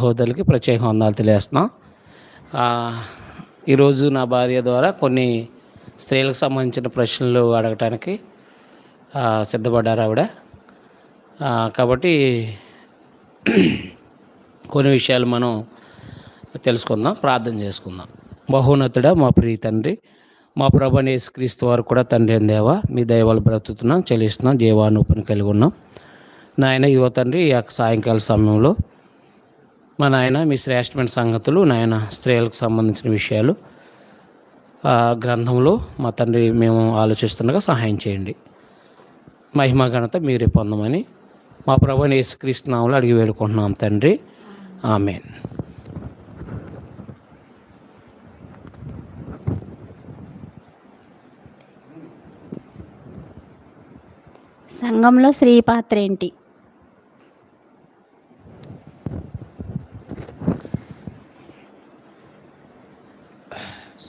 సహోదరులకి ప్రత్యేక వందనాలు తెలియజేస్తున్నాం. ఈరోజు నా భార్య ద్వారా కొన్ని స్త్రీలకు సంబంధించిన ప్రశ్నలు అడగటానికి సిద్ధపడ్డారు ఆవిడ. కాబట్టి కొన్ని విషయాలు మనం తెలుసుకుందాం, ప్రార్థన చేసుకుందాం. మహోన్నతుడా, మా ప్రియ తండ్రి, మా ప్రభువైన యేసుక్రీస్తు వారు కూడా తండ్రి అయిన దేవా, మీ దయ వల్ల బ్రతుకుతున్నాం, చెల్లిస్తున్నాం, జీవానుపని కలిగి ఉన్నాం. నాయన యువ తండ్రి, ఈ యొక్క సాయంకాల సమయంలో మా నాయన మీ శ్రేష్టమైన సంగతులు, నాయన స్త్రీలకు సంబంధించిన విషయాలు గ్రంథంలో మా తండ్రి మేము ఆలోచిస్తుండగా సహాయం చేయండి. మహిమ ఘనత మీరే పొందమని మా ప్రభువైన యేసుక్రీస్తు నామములో అడిగి వేడుకుంటున్నాం తండ్రి, ఆమేన్. సంఘంలో స్త్రీ పాత్ర ఏంటి?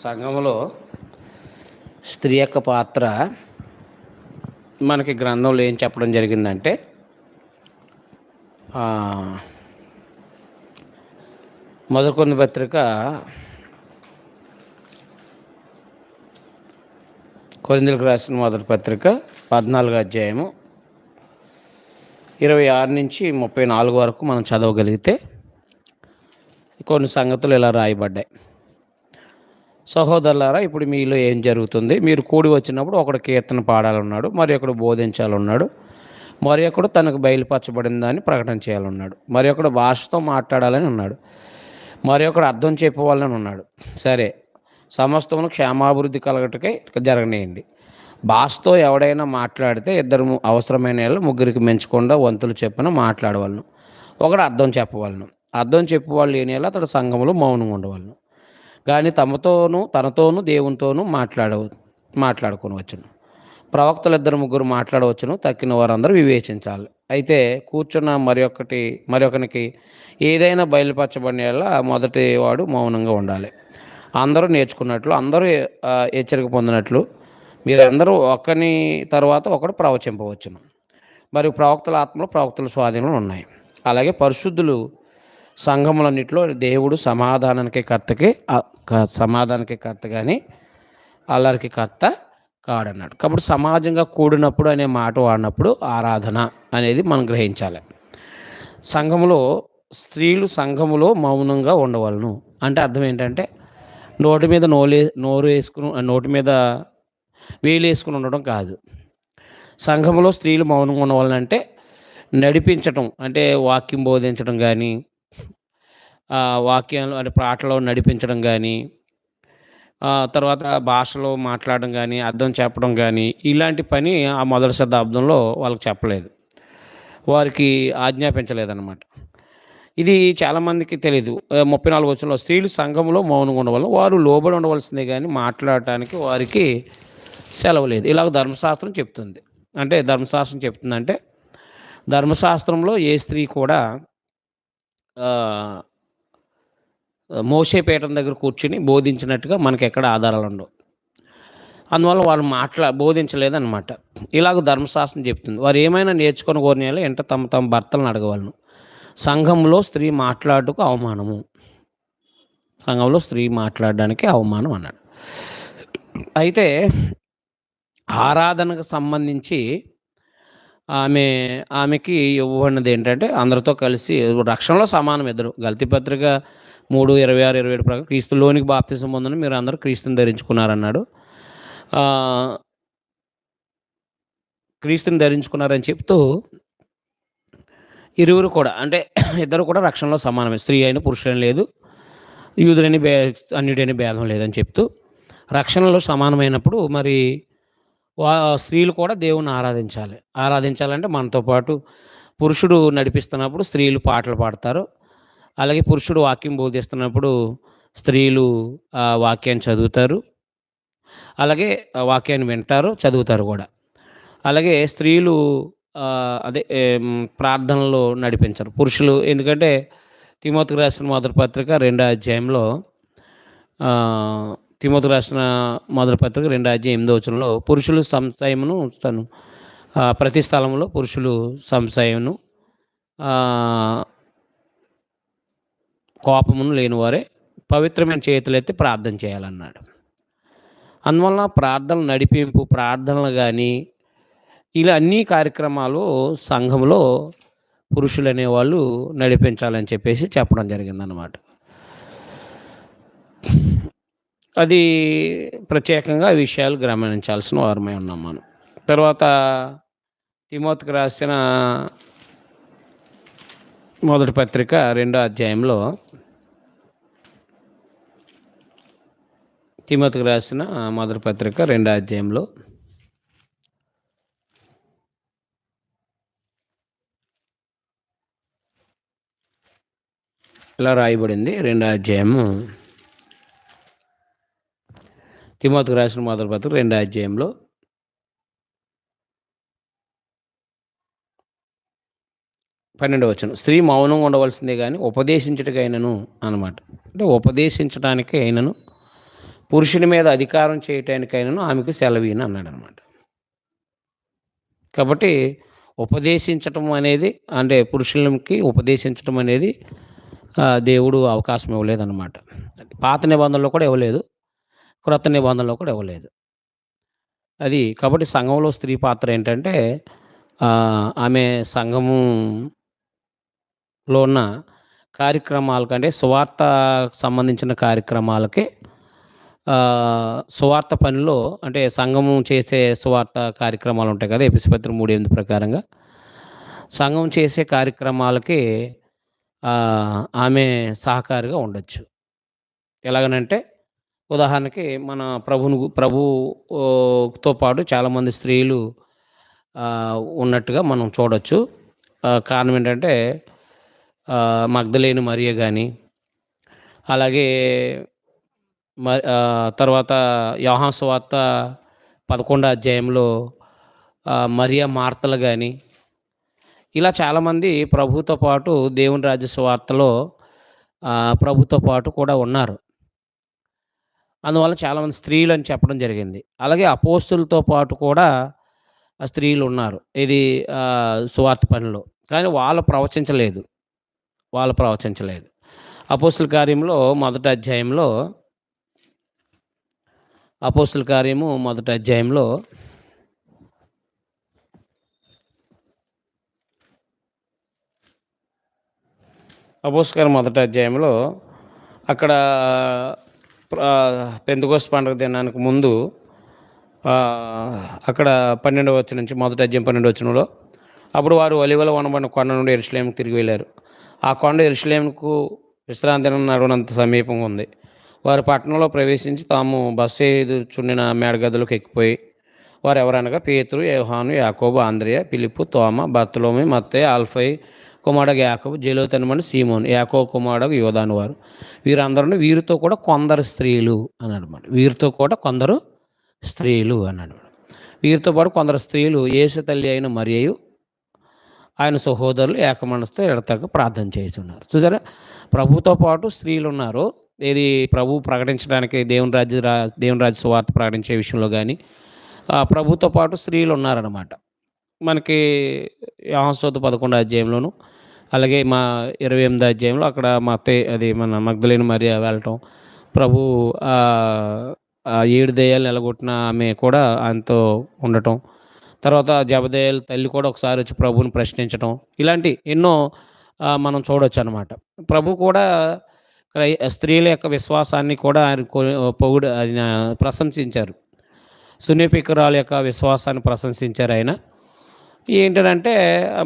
సంఘంలో స్త్రీ యొక్క పాత్ర మనకి గ్రంథంలో ఏం చెప్పడం జరిగిందంటే, మొదటి కొరింథీ పత్రిక కొరింథీయులకు రాసిన మొదటి పత్రిక 14వ అధ్యాయము 26 నుంచి 34 వరకు మనం చదవగలిగితే కొన్ని సంగతులు ఇలా రాయబడ్డాయి. సహోదరులారా, ఇప్పుడు మీలో ఏం జరుగుతుంది? మీరు కూడి వచ్చినప్పుడు ఒకడు కీర్తన పాడాలన్నాడు, మరి ఒకడు బోధించాలన్నాడు, మరి ఒకడు తనకు బయలుపరచబడిన దాన్ని ప్రకటన చేయాలన్నాడు, మరి ఒకడు భాషతో మాట్లాడాలని ఉన్నాడు, మరి ఒకడు అర్థం చెప్పవాలని ఉన్నాడు. సరే, సమస్తమును క్షేమాభివృద్ధి కలగటకే జరగనేయండి. భాషతో ఎవడైనా మాట్లాడితే ఇద్దరు అవసరమైన ముగ్గురికి మించకుండా వంతులు చెప్పిన మాట్లాడవలను. ఒకడు అర్థం చెప్పవలను. అర్థం చెప్పేవాళ్ళు లేని అతడు సంఘములో మౌనంగా ఉండవలను. కానీ తనతోనూ దేవునితోనూ మాట్లాడుకోవచ్చును. ప్రవక్తలు ఇద్దరు ముగ్గురు మాట్లాడవచ్చును, తక్కిన వారందరూ వివేచించాలి. అయితే కూర్చున్న మరొకనికి ఏదైనా బయలుపరచబడిన మొదటి వాడు మౌనంగా ఉండాలి. అందరూ నేర్చుకున్నట్లు, అందరూ హెచ్చరిక పొందినట్లు మీరందరూ ఒకని తర్వాత ఒకడు ప్రవచింపవచ్చును. మరియు ప్రవక్తల ఆత్మలు ప్రవక్తల స్వాధీనంలో ఉన్నాయి. అలాగే పరిశుద్ధులు సంఘములన్నింటిలో దేవుడు సమాధానానికి కర్త కానీ అల్లరికి కర్త కాడన్నాడు. కాబట్టి సమాజంగా కూడినప్పుడు అనే మాట వాడినప్పుడు ఆరాధన అనేది మనం గ్రహించాలి. స్త్రీలు సంఘములో మౌనంగా ఉండవలను అంటే అర్థం ఏంటంటే, నోటి మీద నోటి మీద వేలు వేసుకుని ఉండడం కాదు. సంఘములో స్త్రీలు మౌనంగా ఉండవాలంటే నడిపించటం, అంటే వాక్యం బోధించడం కానీ, వాక్యాలు అంటే పాటలో నడిపించడం కానీ, తర్వాత భాషలో మాట్లాడడం కానీ, అర్థం చెప్పడం కానీ, ఇలాంటి పని ఆ మొదటి శతాబ్దంలో వాళ్ళకి చెప్పలేదు, వారికి ఆజ్ఞాపించలేదన్నమాట. ఇది చాలామందికి తెలీదు. 34 వచనంలో స్త్రీలు సంఘంలో మౌనంగా ఉండవల్ల వారు లోబడి ఉండవలసిందే కానీ మాట్లాడటానికి వారికి సెలవు లేదు. ఇలాగ ధర్మశాస్త్రం చెప్తుంది. అంటే ధర్మశాస్త్రం చెప్తుందంటే, ధర్మశాస్త్రంలో ఏ స్త్రీ కూడా మోషే పీఠం దగ్గర కూర్చుని బోధించినట్టుగా మనకి ఎక్కడ ఆధారాలు ఉండవు. అందువల్ల వాళ్ళు బోధించలేదన్నమాట. ఇలాగ ధర్మశాస్త్రం చెప్తుంది. వారు ఏమైనా నేర్చుకొని కోరిన ఎంట తమ భర్తలను అడగవలను. సంఘంలో స్త్రీ మాట్లాడటకు అవమానము. సంఘంలో స్త్రీ మాట్లాడడానికి అవమానం అన్నాడు. అయితే ఆరాధనకు సంబంధించి ఆమెకి ఇవ్వబడినది ఏంటంటే, అందరితో కలిసి రక్షణలో సమానం ఇద్దరు. గలతీ పత్రిక 3:26-27 ప్రకారం క్రీస్తులోనికి బాప్తిసం పొందని మీరు అందరూ క్రీస్తుని ధరించుకున్నారన్నాడు. క్రీస్తుని ధరించుకున్నారని చెప్తూ ఇరువురు కూడా, అంటే ఇద్దరు కూడా రక్షణలో సమానమే. స్త్రీ అయిన పురుషుడని లేదు, యూదుడని అన్యుడని భేదం లేదని చెప్తూ రక్షణలో సమానమైనప్పుడు మరి స్త్రీలు కూడా దేవుని ఆరాధించాలంటే మనతో పాటు పురుషుడు నడిపిస్తున్నప్పుడు స్త్రీలు పాటలు పాడతారు. అలాగే పురుషుడు వాక్యం బోధిస్తున్నప్పుడు స్త్రీలు వాక్యాన్ని చదువుతారు, అలాగే వాక్యాన్ని వింటారు, చదువుతారు కూడా. అలాగే స్త్రీలు ప్రార్థనలో నడిపించరు పురుషులు. ఎందుకంటే తిమోతికి రాసిన మొదటి పత్రిక 2వ అధ్యాయంలో తిమోతికి రాసిన మొదటి పత్రిక 2వ అధ్యాయం 8వ వచనంలో పురుషులు సంశయమును ప్రతి స్థలంలో పురుషులు సంశయమును కోపమును లేనివారే పవిత్రమైన చేతులెత్తి ప్రార్థన చేయాలన్నాడు. అందువలన ప్రార్థన నడిపింపు, ప్రార్థనలు కానీ ఇలా అన్ని కార్యక్రమాలు సంఘంలో పురుషులు అనేవాళ్ళు నడిపించాలని చెప్పేసి చెప్పడం జరిగిందనమాట. అది ప్రత్యేకంగా ఈ విషయాలు గమనించాల్సిన వారమై ఉన్నాం మనం. తర్వాత తిమోతికి రాసిన మొదటి పత్రిక 2వ అధ్యాయంలో, తిమోతికి రాసిన మొదటి పత్రిక 2వ అధ్యాయంలో ఇలా రాయబడింది. 2వ అధ్యాయము, తిమోతికి రాసిన మొదటి పత్రిక 2వ అధ్యాయంలో 12వ వచనం, స్త్రీ మౌనంగా ఉండవలసిందే కానీ ఉపదేశించుటకైనను అన్నమాట. అంటే ఉపదేశించడానికి అయినను పురుషుని మీద అధికారం చేయటానికైనను ఆమెకు సెలవీను అన్నాడు అనమాట. కాబట్టి ఉపదేశించటం అనేది, అంటే పురుషులకి ఉపదేశించటం అనేది దేవుడు అవకాశం ఇవ్వలేదన్నమాట. పాత నిబంధనలో కూడా ఇవ్వలేదు, క్రొత్త నిబంధనలో కూడా ఇవ్వలేదు. అది కాబట్టి సంఘంలో స్త్రీ పాత్ర ఏంటంటే ఆమె సంఘములో ఉన్న కార్యక్రమాలకంటే సువార్త సంబంధించిన కార్యక్రమాలకి, సువార్త పనిలో, అంటే సంఘము చేసే సువార్త కార్యక్రమాలు ఉంటాయి కదా, ఎఫెసీ పత్రిక 3:8 ప్రకారంగా సంఘం చేసే కార్యక్రమాలకి ఆమె సహకారిగా ఉండొచ్చు. ఎలాగనంటే ఉదాహరణకి మన ప్రభుతో పాటు చాలామంది స్త్రీలు ఉన్నట్టుగా మనం చూడొచ్చు. కారణం ఏంటంటే మగ్దలేని మరియ కానీ, అలాగే తర్వాత యోహాను సువార్త 11వ అధ్యాయంలో మరియ మార్తలు కానీ, ఇలా చాలామంది ప్రభుతో పాటు దేవుని రాజ్య సువార్తలో ప్రభుతో పాటు కూడా ఉన్నారు. అందువల్ల చాలామంది స్త్రీలు అని చెప్పడం జరిగింది. అలాగే అపోస్తులతో పాటు కూడా స్త్రీలు ఉన్నారు ఇది సువార్త పనిలో, కానీ వాళ్ళు ప్రవచించలేదు. అపోస్తుల కార్యంలో మొదటి అధ్యాయంలో, అపోస్తుల కార్యము మొదటి అధ్యాయంలో అక్కడ పెంతెకోస్తు పండుగ దినానికి ముందు అక్కడ 12వ వచనం నుంచి, మొదటి అధ్యాయం 12వ వచనంలో, అప్పుడు వారు ఒలీవల వనబడిన కొండ నుండి యెరూషలేముకు తిరిగి వెళ్ళారు. ఆ కొండ యెరూషలేముకు విశ్రాంతి దినం నడువనంత సమీపంగా ఉంది. వారు పట్టణంలో ప్రవేశించి తాము బస చేయుచుండిన మేడగదులకు ఎక్కిపోయి, వారు ఎవరనగా పేతురు, యోహాను, యాకోబు, అంద్రెయ, ఫిలిప్పు, తోమ, బర్తలోమి, మత్తయి, అల్ఫయి కుమారుడు యాకోబు, జేలోతనమని సీమోను, యాకోబు కుమారుడు యోదాను వారు, వీరందరూ వీరితో కూడా కొందరు స్త్రీలు అన్నాడు. వీరితో కూడా కొందరు స్త్రీలు అన్నాడు. వీరితో పాటు కొందరు స్త్రీలు యేసు తల్లి అయిన మరియయు ఆయన సహోదరులు ఏకమనసుతో ఎడతెగక ప్రార్థన చేస్తున్నారు. చూసారా, ప్రభుతో పాటు స్త్రీలు ఉన్నారు. ఇది ప్రభు ప్రకటించడానికి, దేవుని రాజ్య సువార్త ప్రకటించే విషయంలో కానీ ప్రభుతో పాటు స్త్రీలు ఉన్నారన్నమాట. మనకి యోహాను సువార్త 11వ అధ్యాయంలోను, అలాగే మా 28వ అధ్యాయంలో అక్కడ మన మగ్దలేని మరియ వెళ్ళటం, ప్రభు 7 దెయ్యాలు ఎలగొట్టిన ఆమె కూడా ఆయనతో ఉండటం, తర్వాత జబదయేలు తల్లి కూడా ఒకసారి వచ్చి ప్రభువుని ప్రశ్నించటం, ఇలాంటి ఎన్నో మనం చూడొచ్చు అనమాట. ప్రభు కూడా స్త్రీల యొక్క విశ్వాసాన్ని కూడా ఆయన ప్రశంసించారు. సున్నెపికురాల యొక్క విశ్వాసాన్ని ప్రశంసించారు ఆయన. ఏంటంటే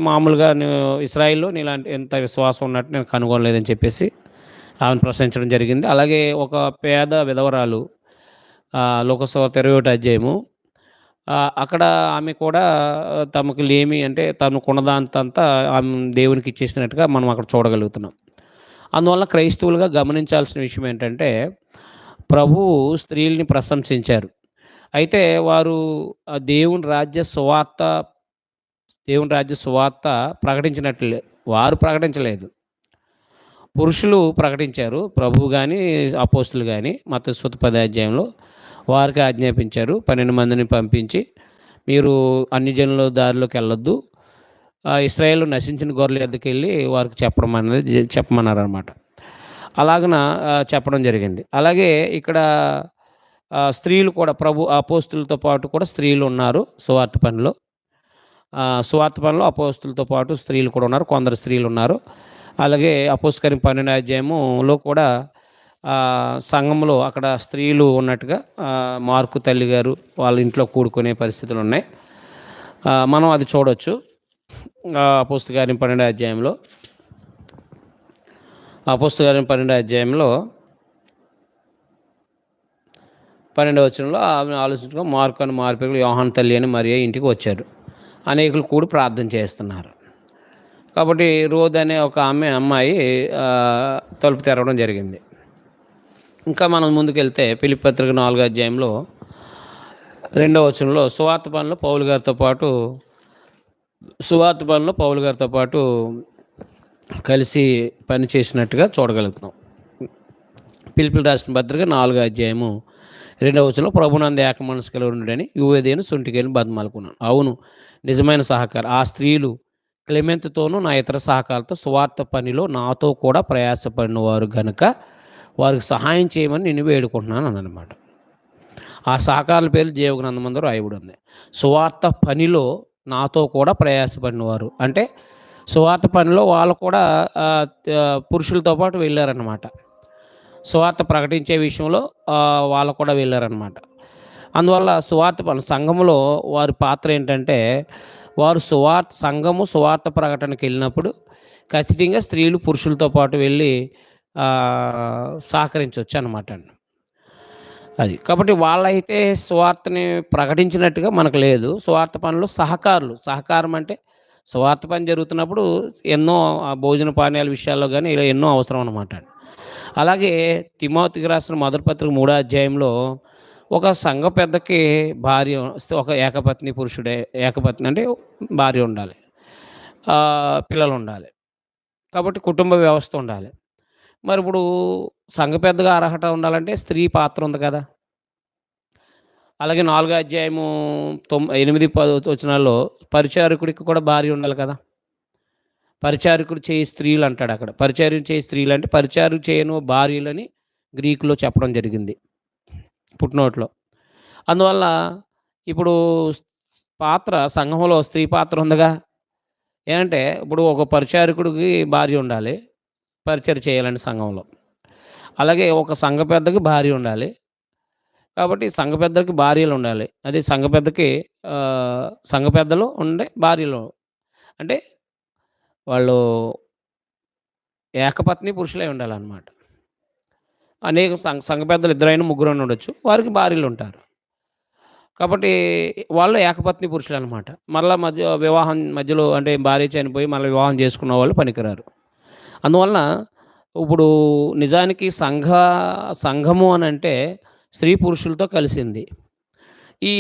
మామూలుగా ఇశ్రాయేల్లో నీలాంటి ఎంత విశ్వాసం ఉన్నట్టు నేను కనుగొనలేదని చెప్పేసి ఆమెను ప్రశ్నించడం జరిగింది. అలాగే ఒక పేద విధవరాలు, లోకసువార్త 21వ అధ్యాయము, అక్కడ ఆమె కూడా తమకు లేమి, అంటే తమకున్నదంతా ఆమె దేవునికి ఇచ్చేసినట్టుగా మనం అక్కడ చూడగలుగుతున్నాం. అందువల్ల క్రైస్తవులుగా గమనించాల్సిన విషయం ఏంటంటే ప్రభు స్త్రీల్ని ప్రశంసించారు. అయితే వారు దేవుని రాజ్య సువార్త ప్రకటించినట్లు వారు ప్రకటించలేదు, పురుషులు ప్రకటించారు. ప్రభువు కానీ అపోస్తులు కానీ మత్తయి 10వ అధ్యాయంలో వారికి ఆజ్ఞాపించారు, 12 మందిని పంపించి మీరు అన్ని జనుల దారిలోకి వెళ్ళొద్దు, ఇశ్రాయేలు నశించిన గొర్రెల యొద్దకు వెళ్ళి వారికి చెప్పమన్నారు అనమాట. అలాగన చెప్పడం జరిగింది. అలాగే ఇక్కడ స్త్రీలు కూడా అపోస్తులతో పాటు కూడా స్త్రీలు ఉన్నారు సువార్త పనిలో. సువార్త పనిలో అపోస్తులతో పాటు స్త్రీలు కూడా ఉన్నారు. కొందరు స్త్రీలున్నారు. అలాగే అపోస్తల కార్యం 12వ అధ్యాయంలో కూడా సంఘంలో అక్కడ స్త్రీలు ఉన్నట్టుగా మార్కు తల్లి గారు వాళ్ళ ఇంట్లో కూడుకునే పరిస్థితులు ఉన్నాయి. మనం అది చూడొచ్చు. అపోస్తల కార్యం 12వ అధ్యాయంలో అపోస్తల కార్యం 12వ అధ్యాయంలో 12వ వచనంలో ఆమె ఆలోచించుకో మార్కు అని మార్పికులు యోహాను తల్లి అని మరియ ఇంటికి వచ్చారు. అనేకులు కూడి ప్రార్థన చేస్తున్నారు. కాబట్టి రోద్ అనే ఒక అమ్మాయి తలుపు తెరవడం జరిగింది. ఇంకా మనం ముందుకెళ్తే ఫిలిప్పీ పత్రిక 4వ అధ్యాయంలో 2వ వచనంలో సువార్త పనిలో పౌలు గారితో పాటు కలిసి పని చేసినట్టుగా చూడగలుగుతున్నాం. ఫిలిప్పీయులకు రాసిన పత్రిక 4వ అధ్యాయము 2వ వచనంలో ప్రభునందు ఏక మనసు కలిగి ఉండుడని యూదేను సొంటికెళ్ళి బతిమాలుకున్నాను. అవును, నిజమైన సహకారం. ఆ స్త్రీలు క్లెమెంతుతోనూ నా ఇతర సహకారులతో సువార్త పనిలో నాతో కూడా ప్రయాసపడిన వారు గనుక వారికి సహాయం చేయమని నేను వేడుకుంటున్నాను అన్నమాట. ఆ సహకారుల పేరు జీవగ్రంథమందు రాయబడి ఉంది. సువార్త పనిలో నాతో కూడా ప్రయాసపడిన వారు అంటే సువార్త పనిలో వాళ్ళు కూడా పురుషులతో పాటు వెళ్ళారన్నమాట. సువార్త ప్రకటించే విషయంలో వాళ్ళు కూడా వెళ్ళారన్నమాట. అందువల్ల సువార్త పని సంఘములో వారి పాత్ర ఏంటంటే వారు సంఘము సువార్త ప్రకటనకి వెళ్ళినప్పుడు ఖచ్చితంగా స్త్రీలు పురుషులతో పాటు వెళ్ళి సహకరించవచ్చు అన్నమాట అండి. అది కాబట్టి వాళ్ళైతే సువార్తని ప్రకటించినట్టుగా మనకు లేదు. సువార్త పనిలో సహకారం అంటే సువార్త పని జరుగుతున్నప్పుడు ఎన్నో భోజన పానీయాల విషయాల్లో కానీ ఇలా ఎన్నో అవసరం అన్నమాట. అలాగే తిమోతికి రాసిన మొదటి పత్రిక 3వ అధ్యాయంలో ఒక సంఘ పెద్దకి భార్య, ఒక ఏకపత్ని అంటే భార్య ఉండాలి, పిల్లలు ఉండాలి. కాబట్టి కుటుంబ వ్యవస్థ ఉండాలి. మరి ఇప్పుడు సంఘ పెద్దగా అర్హత ఉండాలంటే స్త్రీ పాత్ర ఉంది కదా. అలాగే 4వ అధ్యాయము 8, 10 వచనాల్లో పరిచారకుడికి కూడా భార్య ఉండాలి కదా. పరిచారకుడు చేయి స్త్రీలు అంటాడు అక్కడ. పరిచారం చేయి స్త్రీలు అంటే పరిచారం చేయను భార్యలని గ్రీకులో చెప్పడం జరిగింది పుట్టినోట్లో. అందువల్ల ఇప్పుడు సంఘంలో స్త్రీ పాత్ర ఉందిగా. ఏంటంటే ఇప్పుడు ఒక పరిచారకుడికి భార్య ఉండాలి, పరిచయం చేయాలండి సంఘంలో. అలాగే ఒక సంఘ పెద్దకి భార్య ఉండాలి. కాబట్టి సంఘ పెద్దలకి భార్యలు ఉండాలి. అది సంఘ పెద్దలు ఉండే భార్యలు అంటే వాళ్ళు ఏకపత్ని పురుషులై ఉండాలన్నమాట. అనేక సంఘ పెద్దలు ఇద్దరైనా ముగ్గురైనా ఉండొచ్చు, వారికి భార్యలు ఉంటారు. కాబట్టి వాళ్ళు ఏకపత్ని పురుషులు అనమాట. మళ్ళీ మధ్యలో అంటే భార్య చనిపోయి మళ్ళీ వివాహం చేసుకున్న వాళ్ళు పనికిరారు. అందువలన ఇప్పుడు నిజానికి సంఘము అని అంటే స్త్రీ పురుషులతో కలిసింది. ఈ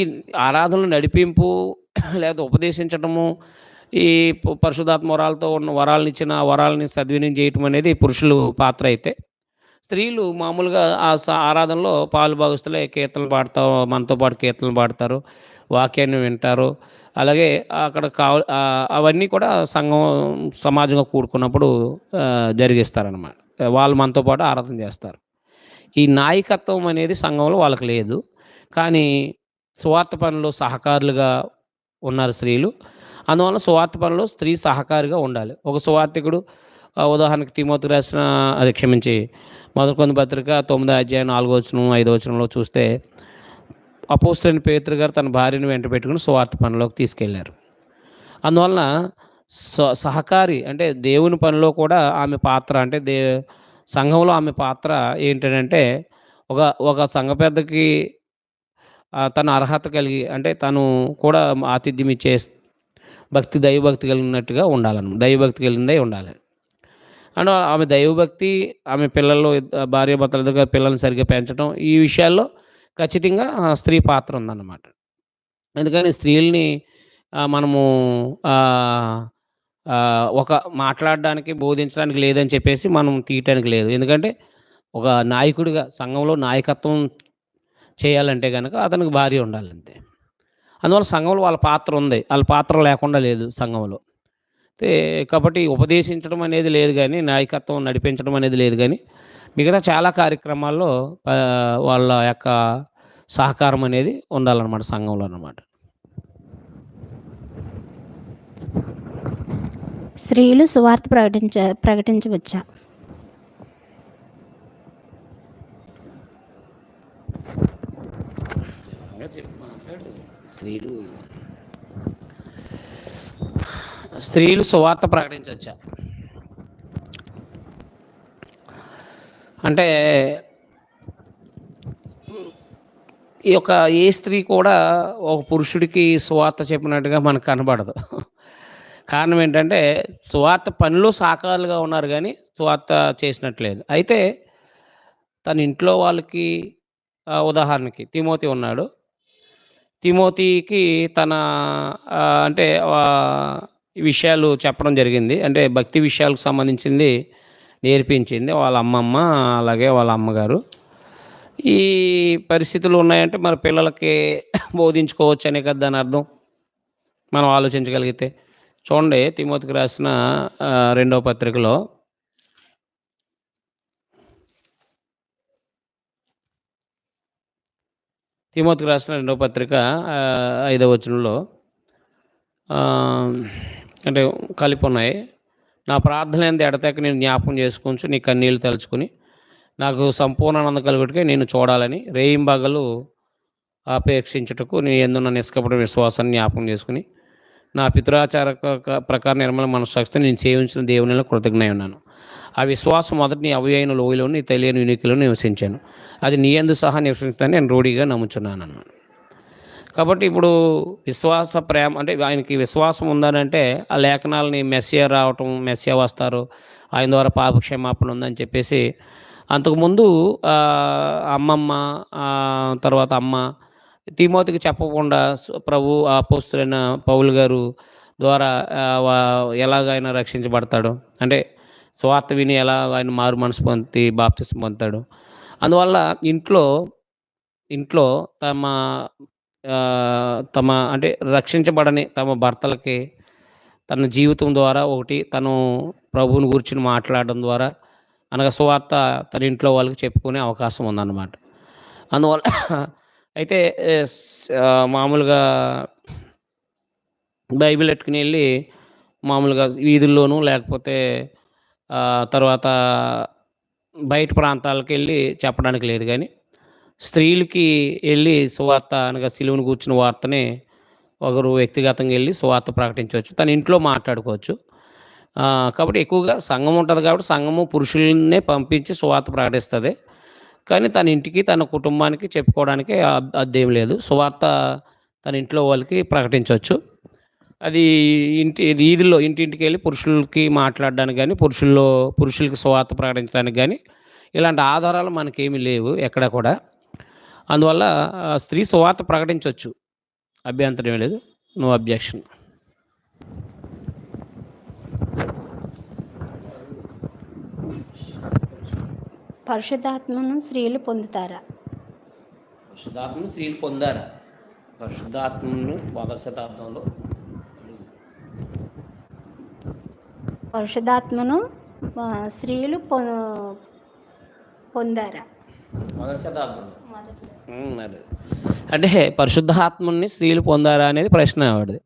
ఆరాధనలు నడిపింపు లేదా ఉపదేశించటము, ఈ పరిశుద్ధాత్మ వరాలతో ఉన్న వరాలని సద్వినియోగం చేయటం అనేది పురుషులు పాత్ర అయితే, స్త్రీలు మామూలుగా ఆరాధనలో పాలు భాగస్తులే కీర్తనలు పాడతారు, మనతో పాటు కీర్తనలు పాడతారు, వాక్యాన్ని వింటారు. అలాగే అక్కడ అవన్నీ కూడా సమాజంగా కూడుకున్నప్పుడు జరిగిస్తారన్నమాట. వాళ్ళు మనతో పాటు ఆరాధన చేస్తారు. ఈ నాయకత్వం అనేది సంఘంలో వాళ్ళకి లేదు. కానీ సువార్త పనిలో సహకారులుగా ఉన్నారు స్త్రీలు. అందువల్ల సువార్త పనిలో స్త్రీ సహకారిగా ఉండాలి. ఒక సువార్తికుడు ఉదాహరణకి తిమోతికి రాసిన మొదటి కొరింథీ పత్రిక 9వ అధ్యాయం 4వ వచనం 5వ వచనంలో చూస్తే అపోస్తలుడైన పేతురు గారు తన భార్యను వెంట పెట్టుకుని సువార్త పనిలోకి తీసుకెళ్లారు. అందువలన సహకారి అంటే దేవుని పనిలో కూడా ఆమె పాత్ర అంటే సంఘంలో ఆమె పాత్ర ఏంటంటే ఒక సంఘ పెద్దకి తన అర్హత కలిగి అంటే తను కూడా ఆతిథ్యం ఇచ్చే దైవభక్తి కలిగినట్టుగా ఉండాలన్నమాట. దైవభక్తి కలిగిందే ఉండాలి. అండ్ ఆమె దైవభక్తి, ఆమె పిల్లలు భార్యాభర్తల దగ్గర పిల్లల్ని సరిగ్గా పెంచడం, ఈ విషయాల్లో ఖచ్చితంగా స్త్రీ పాత్ర ఉందన్నమాట. అందుకని స్త్రీల్ని మనము ఒక మాట్లాడడానికి బోధించడానికి లేదని చెప్పేసి మనం తీయటానికి లేదు. ఎందుకంటే ఒక నాయకుడిగా సంఘంలో నాయకత్వం చేయాలంటే కనుక అతనికి భార్య ఉండాలి అంతే. అందువల్ల సంఘంలో వాళ్ళ పాత్ర ఉంది, వాళ్ళ పాత్ర లేకుండా లేదు సంఘంలో. కాబట్టి ఉపదేశించడం అనేది లేదు కానీ, నాయకత్వం నడిపించడం అనేది లేదు కానీ, మిగతా చాలా కార్యక్రమాల్లో వాళ్ళ యొక్క సహకారం అనేది ఉండాలన్నమాట సంఘంలో అన్నమాట. స్త్రీలు సువార్త ప్రకటించవచ్చా? స్త్రీలు సువార్త ప్రకటించవచ్చా అంటే ఈ యొక్క ఏ స్త్రీ కూడా ఒక పురుషుడికి సువార్త చెప్పినట్టుగా మనకు కనబడదు. కారణం ఏంటంటే సువార్త పనిలో సాకారులుగా ఉన్నారు కానీ సువార్త చేసినట్లేదు. అయితే తన ఇంట్లో వాళ్ళకి ఉదాహరణకి తిమోతి ఉన్నాడు. తిమోతికి తన అంటే ఈ విషయాలు చెప్పడం జరిగింది. అంటే భక్తి విషయాలకు సంబంధించింది నేర్పించింది వాళ్ళ అమ్మమ్మ, అలాగే వాళ్ళ అమ్మగారు. ఈ పరిస్థితులు ఉన్నాయంటే మరి పిల్లలకి బోధించుకోవచ్చు అనే కదా దాని అర్థం, మనం ఆలోచించగలిగితే. చూడండి తిమోతికి రాసిన రెండవ పత్రికలో తిమోతికి రాసిన రెండవ పత్రిక 5వ వచనంలో అంటే కలిపి ఉన్నాయి. నా ప్రార్థన ఎందు ఎడతెగక నేను జ్ఞాపకం చేసుకొంచు నీ కన్నీళ్లు తలుచుకుని నాకు సంపూర్ణ ఆనందం కలుగుటకే నేను చూడాలని రేయింబగలు అపేక్షించుటకు నీ యందున్న నిష్కపట విశ్వాసాన్ని జ్ఞాపకం చేసుకుని నా పితృాచార ప్రకారం నిర్మల మనస్సాక్షితో నేను సేవించిన దేవునిలో కృతజ్ఞై ఉన్నాను. ఆ విశ్వాసం మొదటి నీ అవ్యయన లోయలో నీ తెలియని ఉనికిలో నివసించాను. అది నీ యందు సహా నివసించడానికి నేను రూఢిగా నమ్ముచున్నాను అన్నాను. కాబట్టి ఇప్పుడు విశ్వాస ప్రేమ అంటే ఆయనకి విశ్వాసం ఉందనంటే ఆ లేఖనాలని మెస్సియా రావటం, మెస్సియా వస్తారు, ఆయన ద్వారా పాపక్షమాపణ ఉందని చెప్పేసి అంతకుముందు అమ్మమ్మ తర్వాత అమ్మ తిమోతికి చెప్పకుండా ప్రభు అపోస్తులైన పౌలు గారు ద్వారా ఎలాగైనా రక్షించబడతాడు అంటే స్వార్థ విని ఎలా ఆయన మారు మనసు పొంది బాప్తిసం పొందుతాడు. అందువల్ల ఇంట్లో తమ అంటే రక్షించబడని తమ భర్తలకి తన జీవితం ద్వారా ఒకటి తను ప్రభువుని గురించి మాట్లాడడం ద్వారా అనగా సువార్త తన ఇంట్లో వాళ్ళకి చెప్పుకునే అవకాశం ఉందన్నమాట. అందువల్ల అయితే మామూలుగా బైబిల్ ఎట్టుకుని వెళ్ళి మామూలుగా వీధుల్లోనూ లేకపోతే తర్వాత బయట ప్రాంతాలకు వెళ్ళి చెప్పడానికి లేదు. కానీ స్త్రీలకి వెళ్ళి సువార్త అనగా సిలువను కూర్చున్న వార్తని ఒకరు వ్యక్తిగతంగా వెళ్ళి సువార్త ప్రకటించవచ్చు, తన ఇంట్లో మాట్లాడుకోవచ్చు. కాబట్టి ఎక్కువగా సంఘం ఉంటుంది కాబట్టి సంఘము పురుషులనే పంపించి సువార్త ప్రకటిస్తుంది. కానీ తన ఇంటికి తన కుటుంబానికి చెప్పుకోవడానికి అదేం లేదు. సువార్త తన ఇంట్లో వాళ్ళకి ప్రకటించవచ్చు. అది వీధిలో ఇంటింటికి వెళ్ళి పురుషులకి మాట్లాడడానికి కానీ పురుషులకి సువార్త ప్రకటించడానికి కానీ ఇలాంటి ఆధారాలు మనకేమీ లేవు ఎక్కడ కూడా. అందువల్ల స్త్రీ సువార్త ప్రకటించవచ్చు, అభ్యంతరం లేదు. No objection. పరిశుద్ధాత్మను స్త్రీలు పొందుతారా? పరిశుద్ధాత్మను స్త్రీలు పొందారా? పరిశుద్ధాత్మను మొదటి శతాబ్దంలో పరిశుద్ధాత్మను స్త్రీలు పొందారా? మొదటి శతాబ్దంలో అంటే పరిశుద్ధాత్మని స్త్రీలు పొందారా అనేది ప్రశ్న ఆవిడది.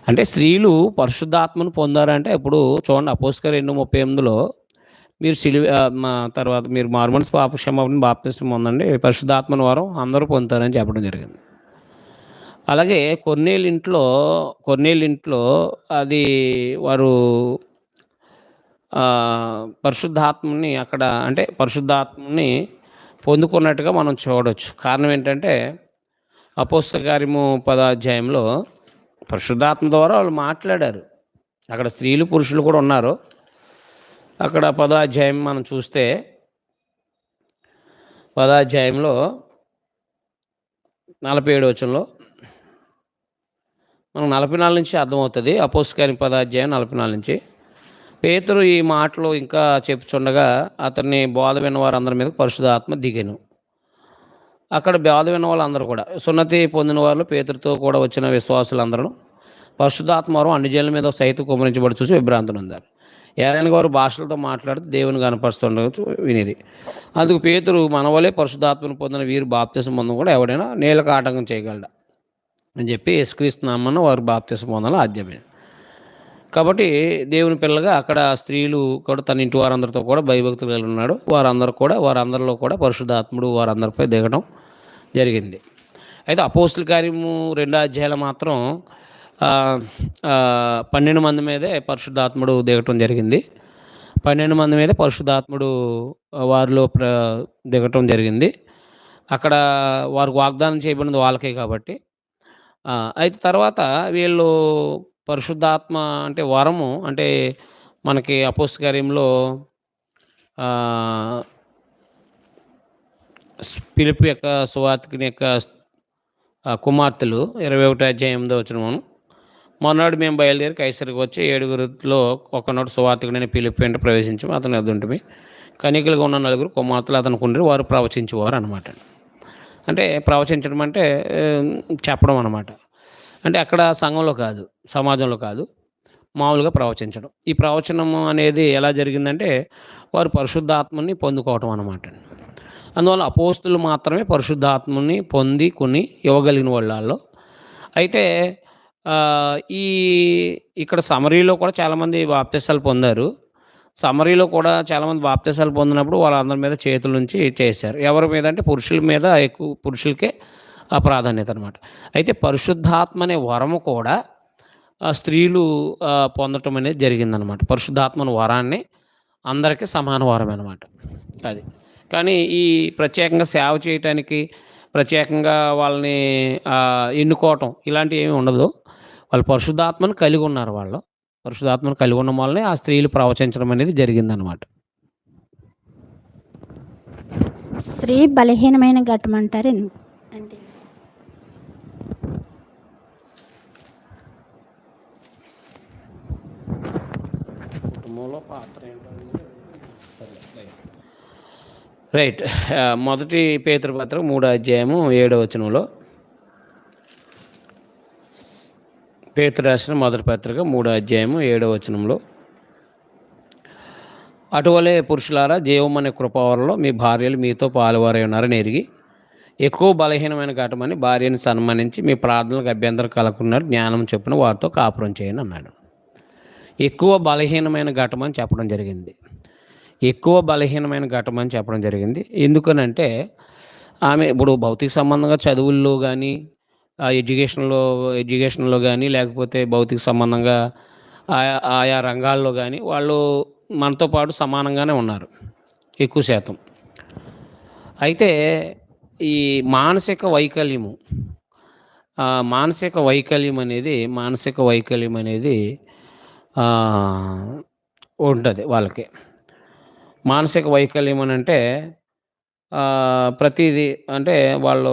అంటే స్త్రీలు పరిశుద్ధాత్మను పొందారా అంటే ఇప్పుడు చూడండి అపోస్తలుల 2:38లో మీరు తర్వాత మీరు మారుమనసు పాపక్షమాపణ బాప్తిసం పొందండి, పరిశుద్ధాత్మని వారం అందరూ పొందుతారని చెప్పడం జరిగింది. అలాగే కొన్నేళ్ళింట్లో అది వారు పరిశుద్ధాత్మని అక్కడ అంటే పరిశుద్ధాత్మని పొందుకున్నట్టుగా మనం చూడవచ్చు. కారణం ఏంటంటే అపోస్తల కార్యము 10వ అధ్యాయంలో పరిశుద్ధాత్మ ద్వారా వాళ్ళు మాట్లాడారు. అక్కడ స్త్రీలు పురుషులు కూడా ఉన్నారు. అక్కడ 10వ అధ్యాయం మనం చూస్తే 10వ అధ్యాయంలో 47వ వచనంలో మనం 44 నుంచి అర్థమవుతుంది. అపోస్తల కార్యం 10వ అధ్యాయం 44 నుంచి పేతురు ఈ మాటలు ఇంకా చెప్పుచుండగా అతన్ని బోధ విన్న వారందరి మీద పరిశుద్ధాత్మ దిగెను. అక్కడ బోధ విన్న వాళ్ళందరూ కూడా సున్నతి పొందిన వాళ్ళు పేతురుతో కూడా వచ్చిన విశ్వాసులందరూ పరిశుద్ధాత్మ వారు అన్ని జనుల మీద సైతం కుమరించబడి చూసి విభ్రాంతులు ఉన్నారు. ఏలైనా వారు భాషలతో మాట్లాడుతూ దేవుని కనపరుస్తుండవచ్చు వినిరి. అందుకు పేతురు, మన వలే పరిశుద్ధాత్మను పొందిన వీరు బాప్తిసం పొందడం కూడా ఎవడైనా నేలకు ఆటంకం చేయగలడా అని చెప్పి యేసుక్రీస్తు నామమున వారు బాప్తిసం పొందాలని ఆజ్ఞాపించారు. కాబట్టి దేవుని పిల్లగా అక్కడ స్త్రీలు కూడా తన ఇంటి వారందరితో కూడా భయభక్తులు కలిగి ఉన్నాడు. వారందరిలో కూడా పరిశుద్ధాత్ముడు వారందరిపై దిగడం జరిగింది. అయితే అపోస్తుల కార్యము 2 అధ్యాయాలు మాత్రం 12 మంది మీదే పరిశుద్ధాత్ముడు దిగటం జరిగింది. 12 మంది మీదే పరిశుద్ధాత్ముడు వారిలో దిగటం జరిగింది. అక్కడ వారికి వాగ్దానం చేయబడినది వాళ్ళకే కాబట్టి. అయితే తర్వాత వీళ్ళు పరిశుద్ధాత్మ అంటే వరము అంటే మనకి అపోస్తల కార్యంలో ఫిలిప్పు యొక్క సువార్తికుని యొక్క కుమార్తెలు 21 అధ్యాయం 8వ వచనం. మొన్నడు మేము బయలుదేరి కైసరికి వచ్చి 7గురిలో ఒకనాడు సువార్తికుడైన ఫిలిప్పు వెంట ప్రవేశించి అతని ఎదుంటిమి. కనికలుగా ఉన్న 4 కుమార్తెలు అతనికి ఉండి వారు ప్రవచించేవారు అనమాట. అంటే ప్రవచించడం అంటే చెప్పడం అనమాట. అంటే అక్కడ సంఘంలో కాదు, సమాజంలో కాదు, మామూలుగా ప్రవచించడం. ఈ ప్రవచనము అనేది ఎలా జరిగిందంటే వారు పరిశుద్ధాత్మని పొందుకోవటం అనమాట. అందువల్ల అపోస్తులు మాత్రమే పరిశుద్ధాత్మని పొంది కొని ఇవ్వగలిగిన వాళ్ళలో. అయితే ఇక్కడ సమరీలో కూడా చాలామంది బాప్తిసాలు పొందారు. సమరీలో కూడా చాలామంది బాప్తిసాలు పొందినప్పుడు వాళ్ళందరి మీద చేతుల నుంచి చేశారు. ఎవరి మీద అంటే పురుషుల మీద ఎక్కువ, పురుషులకే ఆ ప్రాధాన్యత అనమాట. అయితే పరిశుద్ధాత్మ అనే వరము కూడా స్త్రీలు పొందటం అనేది జరిగిందనమాట. పరిశుద్ధాత్మను వరాన్ని అందరికీ సమాన వరం అనమాట అది. కానీ ఈ ప్రత్యేకంగా సేవ చేయటానికి, ప్రత్యేకంగా వాళ్ళని ఎన్నుకోవటం ఇలాంటివి ఏమీ ఉండదు. వాళ్ళు పరిశుద్ధాత్మను కలిగి ఉన్నారు. వాళ్ళు పరిశుద్ధాత్మను కలిగి ఉన్న వాళ్ళని ఆ స్త్రీలు ప్రవచించడం అనేది జరిగిందనమాట. స్త్రీ బలహీనమైన ఘట్టం అంటారు అంటే కుటుంబంలో పాత్ర ఏంటంటే రైట్. మొదటి పేతురు పత్రిక 3వ అధ్యాయము 7వ వచనంలో, పేతురు రాసిన మొదటి పత్రిక 3వ అధ్యాయము 7వ వచనంలో, అటువలే పురుషులారా జీవం అనే కృపావరంలో మీ భార్యలు మీతో పాలువారై ఉన్నారని ఎరిగి ఎక్కువ బలహీనమైన ఘటమని భార్యని సన్మానించి మీ ప్రార్థనలకు అభ్యంతరం కలగకున్నట్టు జ్ఞానం చొప్పున వారితో కాపురం చేయని అన్నాడు. ఎక్కువ బలహీనమైన ఘటమని చెప్పడం జరిగింది. ఎక్కువ బలహీనమైన ఘటం అని చెప్పడం జరిగింది. ఎందుకనంటే ఆమె ఇప్పుడు భౌతిక సంబంధంగా చదువుల్లో కానీ, ఎడ్యుకేషన్లో కానీ, లేకపోతే భౌతిక సంబంధంగా ఆయా రంగాల్లో కానీ వాళ్ళు మనతో పాటు సమానంగానే ఉన్నారు ఎక్కువ శాతం. అయితే ఈ మానసిక వైకల్యం అనేది ఉంటుంది వాళ్ళకి. మానసిక వైకల్యం అని అంటే ప్రతిదీ అంటే వాళ్ళు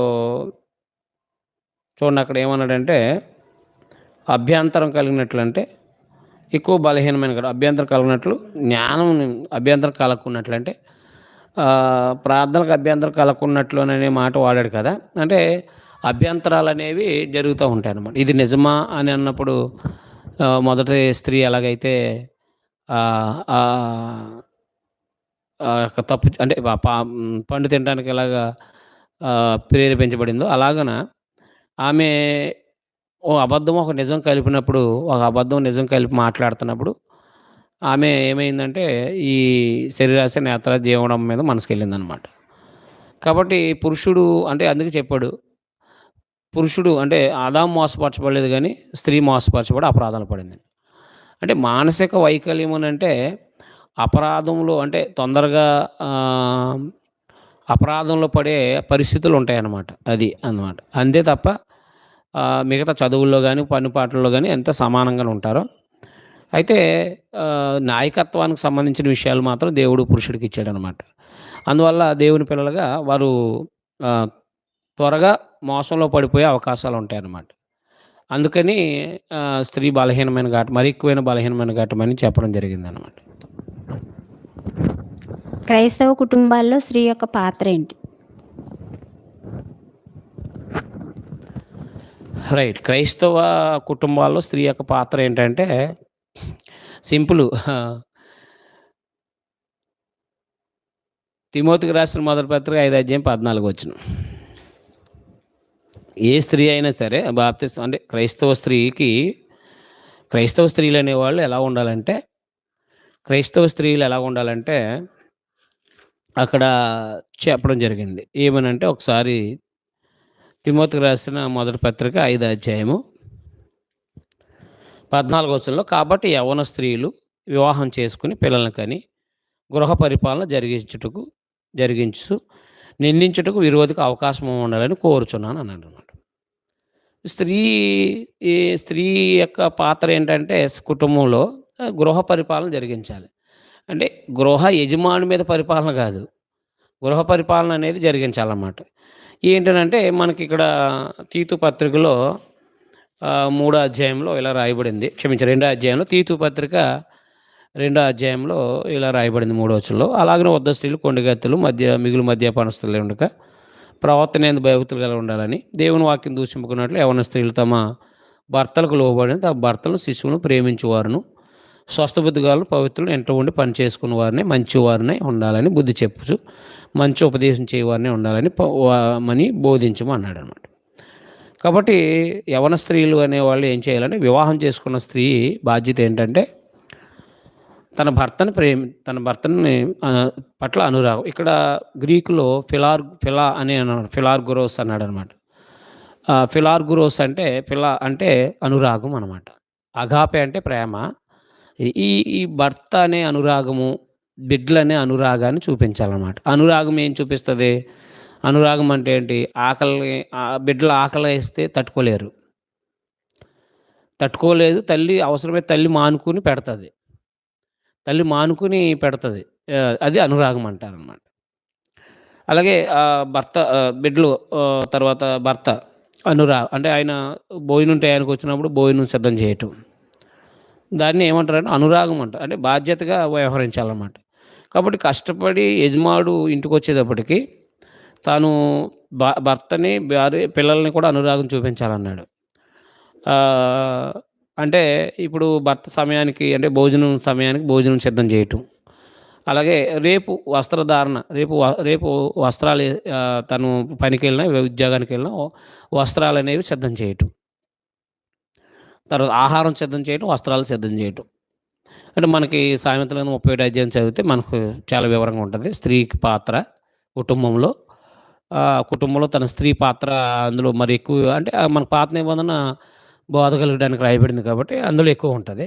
చూడండి అక్కడ ఏమన్నాడంటే అభ్యంతరం కలిగినట్లు, అంటే ఎక్కువ బలహీనమైన కదా అభ్యంతరం కలిగినట్లు, జ్ఞానం అభ్యంతరం కలగకున్నట్లు, అంటే ప్రార్థనలకు అభ్యంతరం కలగకున్నట్లు అనే మాట వాడాడు కదా. అంటే అభ్యంతరాలు అనేవి జరుగుతూ ఉంటాయి అన్నమాట. ఇది నిజమా అని అన్నప్పుడు మొదటి స్త్రీ ఎలాగైతే తప్పు అంటే పండు తినడానికి ఎలాగా ప్రేరేపించబడిందో అలాగన ఆమె ఒక నిజం కలిపినప్పుడు, ఒక అబద్ధం నిజం కలిపి మాట్లాడుతున్నప్పుడు ఆమె ఏమైందంటే ఈ శరీరాశ నేత్ర జీవనం మీద మనసుకెళ్ళిందనమాట. కాబట్టి పురుషుడు అంటే అందుకే చెప్పాడు, పురుషుడు అంటే ఆదాము మోసపరచబడలేదు కానీ స్త్రీ మోసపరచబడి అపరాధాలు పడింది. అంటే మానసిక వైకల్యం అని అంటే అపరాధంలో అంటే తొందరగా అపరాధంలో పడే పరిస్థితులు ఉంటాయన్నమాట. అది అన్నమాట. అంతే తప్ప మిగతా చదువుల్లో కానీ పని పాటల్లో కానీ ఎంత సమానంగానే ఉంటారో. అయితే నాయకత్వానికి సంబంధించిన విషయాలు మాత్రం దేవుడు పురుషుడికి ఇచ్చాడనమాట. అందువల్ల దేవుని పిల్లలుగా వారు త్వరగా మోసంలో పడిపోయే అవకాశాలు ఉంటాయన్నమాట. అందుకని స్త్రీ బలహీనమైన ఘటం, మరి ఎక్కువైన బలహీనమైన ఘటం అని చెప్పడం జరిగిందనమాట. క్రైస్తవ కుటుంబాల్లో స్త్రీ యొక్క పాత్ర ఏంటి? రైట్. క్రైస్తవ కుటుంబాల్లో స్త్రీ యొక్క పాత్ర ఏంటంటే సింపుల్. తిమోతికి రాసిన మొదటి పత్రిక 5 అధ్యాయం 14 వచనం. ఏ స్త్రీ అయినా సరే బాప్తిస్మం అంటే క్రైస్తవ స్త్రీలు అనేవాళ్ళు ఎలా ఉండాలంటే అక్కడ చెప్పడం జరిగింది. ఏమనంటే ఒకసారి తిమోతికి రాసిన మొదటి పత్రిక 5 అధ్యాయము 14 వచనంలో, కాబట్టి యవ్వన స్త్రీలు వివాహం చేసుకుని పిల్లలను కని గృహ పరిపాలన జరిగించు నిందించుటకు విరోధికి అవకాశం ఉండాలని కోరుచున్నాను అన్నాడు అన్నమాట. స్త్రీ ఈ స్త్రీ యొక్క పాత్ర ఏంటంటే కుటుంబంలో గృహ పరిపాలన జరిగించాలి. అంటే గృహ యజమాని మీద పరిపాలన కాదు, గృహ పరిపాలన అనేది జరిగించాలన్నమాట. ఏంటనంటే మనకి ఇక్కడ తీతు పత్రికలో 3వ అధ్యాయంలో ఇలా రాయబడింది. క్షమించారు, 2వ అధ్యాయంలో తీతు పత్రిక 2వ అధ్యాయంలో ఇలా రాయబడింది 3వ వచనంలో. అలాగనే వద్ద స్త్రీలు కొండిగత్తులు మిగులు మద్యపానస్తులు ఉండక ప్రవర్తన ఎందు భయభక్తులు కలిగి ఉండాలని, దేవుని వాక్యం దూషింపుకున్నట్లు యవ్వన స్త్రీలు తమ భర్తలకు లోబడి తమ భర్తలను శిశువును ప్రేమించేవారును స్వస్థబుద్ధి గల పవిత్రులు ఎంట ఉండి పని చేసుకున్న వారిని మంచివారిని ఉండాలని బుద్ధి చెప్పుచు మంచి ఉపదేశం చేయవారిని ఉండాలని మని బోధించమన్నాడు అనమాట. కాబట్టి యవన స్త్రీలు అనేవాళ్ళు ఏం చేయాలంటే, వివాహం చేసుకున్న స్త్రీ బాధ్యత ఏంటంటే తన భర్తని పట్ల అనురాగం. ఇక్కడ గ్రీకులో ఫిలార్గురోస్ అన్నాడు అనమాట. ఫిలార్గురోస్ అంటే అంటే అనురాగం అనమాట. అగాపే అంటే ప్రేమ. ఈ భర్త అనే అనురాగము, బిడ్డలనే అనురాగాన్ని చూపించాలన్నమాట. అనురాగం ఏం చూపిస్తుంది? అనురాగం అంటే ఏంటి? బిడ్డలు ఆకలి వేస్తే తట్టుకోలేదు. అవసరమైతే తల్లి మానుకుని పెడుతుంది. అది అనురాగం అంటారనమాట. అలాగే బిడ్డలు తర్వాత భర్త అంటే ఆయన భోజనం టయానికి వచ్చినప్పుడు భోజనం సిద్ధం చేయటం, దాన్ని ఏమంటారంటే అనురాగం అంటారు. అంటే బాధ్యతగా వ్యవహరించాలన్నమాట. కాబట్టి కష్టపడి యజమానుడు ఇంటికి వచ్చేటప్పటికి తాను భర్తని, పిల్లల్ని కూడా అనురాగం చూపించాలన్నాడు. అంటే ఇప్పుడు భర్త సమయానికి, అంటే భోజనం సమయానికి భోజనం సిద్ధం చేయటం. అలాగే రేపు వస్త్రాలు, తను పనికి వెళ్ళినా ఉద్యోగానికి వెళ్ళినా వస్త్రాలు అనేవి సిద్ధం చేయటం. తర్వాత ఆహారం సిద్ధం చేయటం, వస్త్రాలు సిద్ధం చేయటం. అంటే మనకి సామెతల 37 అధ్యాయం చదివితే మనకు చాలా వివరంగా ఉంటుంది. స్త్రీకి పాత్ర కుటుంబంలో తన స్త్రీ పాత్ర అందులో మరి ఎక్కువ. అంటే మన పాత నిబంధన బోధ కలగడానికి రాయబడింది కాబట్టి అందులో ఎక్కువ ఉంటుంది.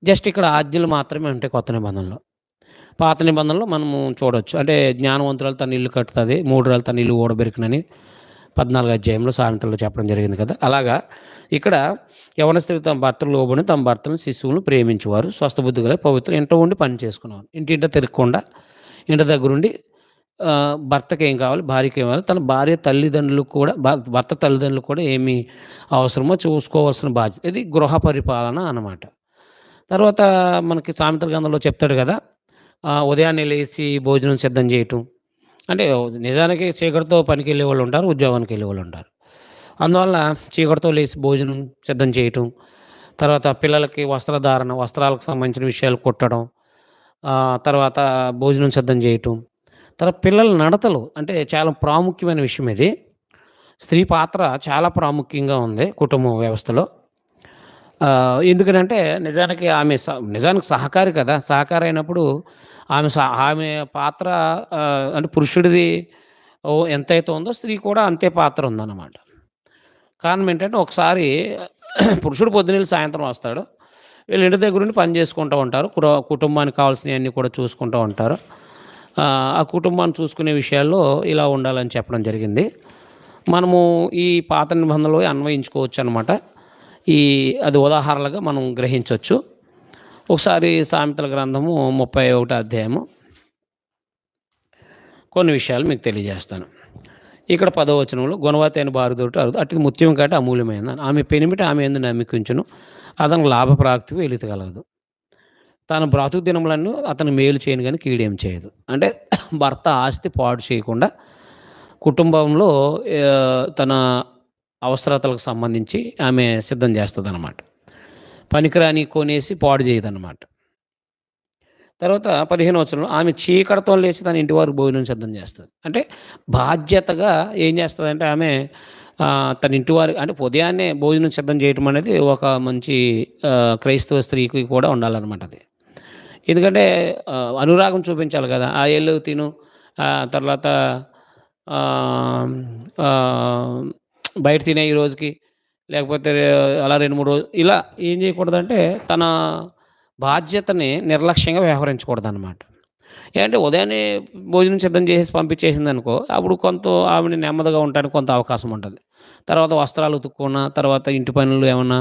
జస్ట్ ఇక్కడ ఆజ్ఞలు మాత్రమే ఉంటాయి కొత్త నిబంధనలో. పాత నిబంధనలో మనము చూడవచ్చు. అంటే జ్ఞానవంతురాలు తన ఇల్లు కట్టుతుంది, 3 రాళ్ళు తన ఇల్లు ఊడబెరికినని 14వ అధ్యాయంలో సామెతల్లో చెప్పడం జరిగింది కదా. అలాగా ఇక్కడ యవన స్త్రీ తమ భర్తలు లోబడి తమ భర్తలను శిశువులను ప్రేమించేవారు, స్వస్థబుద్ధి గల పవిత్రులు, ఇంట ఉండి పని చేసుకునేవారు. ఇంటింట తిరగకుండా ఇంటి దగ్గరుండి భర్తకి ఏం కావాలి, భార్యకి ఏం కావాలి, తన భార్య తల్లిదండ్రులు కూడా, భర్త తల్లిదండ్రులు కూడా ఏమి అవసరమో చూసుకోవాల్సిన బాధ్యత. ఇది గృహ పరిపాలన అన్నమాట. తర్వాత మనకి సామెతల గ్రంథంలో చెప్తాడు కదా, ఉదయాన్నే లేచి భోజనం సిద్ధం చేయటం. అంటే నిజానికి చీకటితో పనికి వెళ్ళే వాళ్ళు ఉంటారు, ఉద్యోగానికి వెళ్ళే వాళ్ళు ఉంటారు. అందువల్ల చీకటితో లేచి భోజనం సిద్ధం చేయటం, తర్వాత పిల్లలకి వస్త్రాలకు సంబంధించిన విషయాలు కుట్టడం, తర్వాత భోజనం సిద్ధం చేయటం, తర్వాత పిల్లల నడతలు. అంటే చాలా ప్రాముఖ్యమైన విషయం ఇది. స్త్రీ పాత్ర చాలా ప్రాముఖ్యంగా ఉంది కుటుంబ వ్యవస్థలో. ఎందుకనంటే నిజానికి ఆమె నిజానికి సహకారి కదా. సహకారి అయినప్పుడు ఆమె పాత్ర అంటే పురుషుడిది ఎంతైతే ఉందో స్త్రీ కూడా అంతే పాత్ర ఉందన్నమాట. కారణం ఏంటంటే, ఒకసారి పురుషుడు పొద్దున్నెళ్ళి సాయంత్రం వస్తాడు, వీళ్ళు ఇంటి దగ్గర ఉండి పని చేసుకుంటూ ఉంటారు, కుటుంబానికి కావాల్సినవన్నీ కూడా చూసుకుంటూ ఉంటారు. ఆ కుటుంబాన్ని చూసుకునే విషయాల్లో ఇలా ఉండాలని చెప్పడం జరిగింది. మనము ఈ పాత నిబంధనలో అన్వయించుకోవచ్చు అనమాట. అది ఉదాహరణలుగా మనం గ్రహించవచ్చు. ఒకసారి సామెతల గ్రంథము 31వ అధ్యాయము కొన్ని విషయాలు మీకు తెలియజేస్తాను. ఇక్కడ 10వ వచనంలో, గుణవతి అయిన భార్య దొరకట అటు ముత్యం కంటే అమూల్యమైందని, ఆమె పెనిమిటి ఆమె యందు నమ్మికుంచును, అతనికి లాభప్రాప్తికి వెలితగలదు, తన బ్రతుకు దినములన్నీ అతను మేలు చేయను కానీ కీడేం చేయదు. అంటే భర్త ఆస్తి పాడు చేయకుండా కుటుంబంలో తన అవసరతలకు సంబంధించి ఆమె సిద్ధం చేస్తుంది అన్నమాట. పనికిరాని కొనేసి పాడు చేయదన్నమాట. తర్వాత 15వ వచనంలో ఆమె చీకటితో లేచి తన ఇంటి వారికి భోజనం సిద్ధం చేస్తది. అంటే బాధ్యతగా ఏం చేస్తదంటే ఆమె తన ఇంటి వారికి అంటే ఉదయాన్నే భోజనం సిద్ధం చేయటం అనేది ఒక మంచి క్రైస్తవ స్త్రీకి కూడా ఉండాలనమాట అది. ఎందుకంటే అనురాగం చూపించాలి కదా! ఎళ్ళు తిను తర్వాత ఆహ్, ఆహ్, బయట తినేయి ఈ రోజుకి. లేకపోతే అలా 2, 3 రోజులు ఇలా ఏం చేయకూడదంటే తన బాధ్యతని నిర్లక్ష్యంగా వ్యవహరించకూడదనమాట. ఏంటే ఉదయాన్నే భోజనం సిద్ధం చేసేసి పంపించేసిందనుకో, అప్పుడు ఆవిడ నెమ్మదిగా ఉండటానికి కొంత అవకాశం ఉంటది. తర్వాత వస్త్రాలు ఉతుక్కున్న, తర్వాత ఇంటి పనులు ఏమన్నా